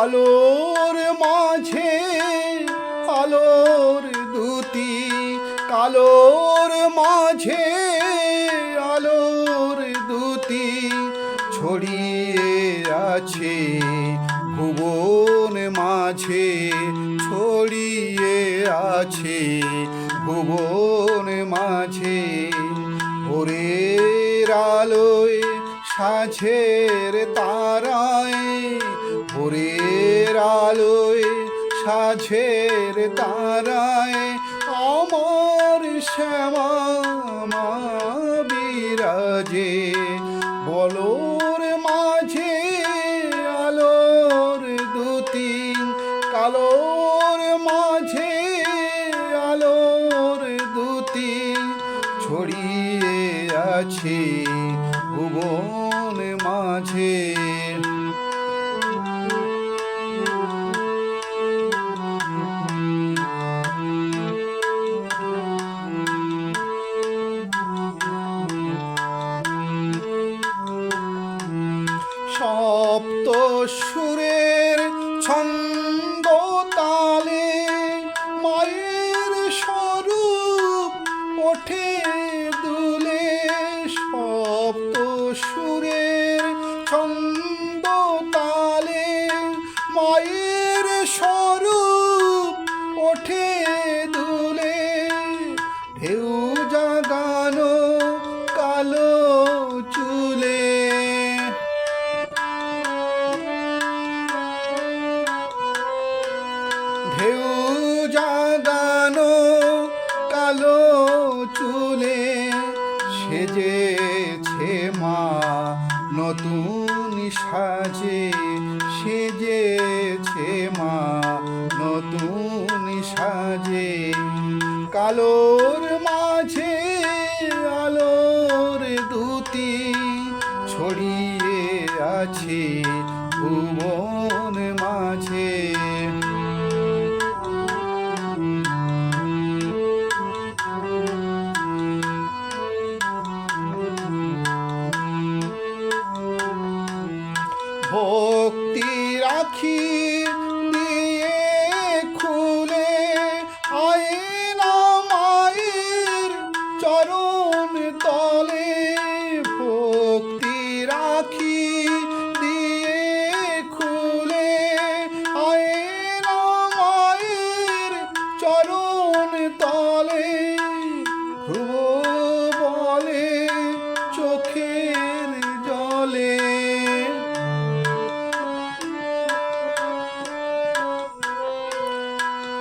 আলোর মাঝে আলোর দুতি, কালোর মাঝে আলোর দুতি ছড়িয়ে আছে ভুবন মাঝে, ছড়িয়ে আছে ভুবন মাঝে। ভোরের আলোয় সাঁঝের তারায়, ভোরের আলোয় সাঁঝের তারায় আমার শ্যামা মা বিরাজে। বলোর মাঝে আলোর দুতি, কালোর মাঝে আলোর দুতি ছড়িয়ে আছে ভুবন মাঝে। সপ্ত সুরের ছন্দ তালে মায়ের স্বরূপ ওঠে দুলে। সপ্ত সুরের ছন্দ তালে মায়ের স্বরূপ ওঠে দুলে। ঢেউ জাগানো কালো চুলে, ঢেউ জাগানো কালো চুলে সেজেছে মা নতুন সাজে, সেজেছে মা নতুন সাজে। কালোর মাঝে আলোর দুতি ছড়িয়ে আছে ভুবন মাঝে। ভক্তি রাখি দিয়ে খুলে আয়না মায়ের চরণ তলে। ভক্তি রাখি দিয়ে খুলে আয়না মায়ের চরণ তলে। ধ্রুব বলে চোখের জলে,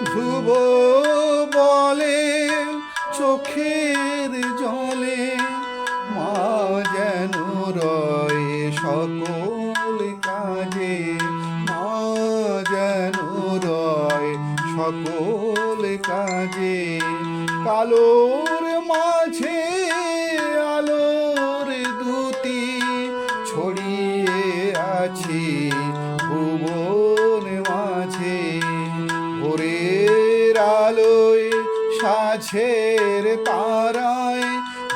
ধ্রুব বলে চোখের জলে। মা যেন রয় সকল কাজে, মা যেন রয় সকল কাজে। কালোর মাঝে আলোর দুতি ছড়িয়ে আছে ভুবন মাঝে। ভোরের আলোয় সাঁঝের তারায়,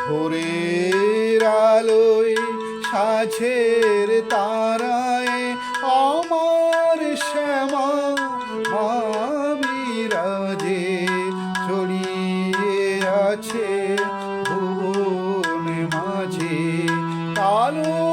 ভোরের আলোয় সাঁঝের তারায় আমার শ্যামা মা বিরাজে। ছড়িয়ে আছে ভুবন মাঝে কালো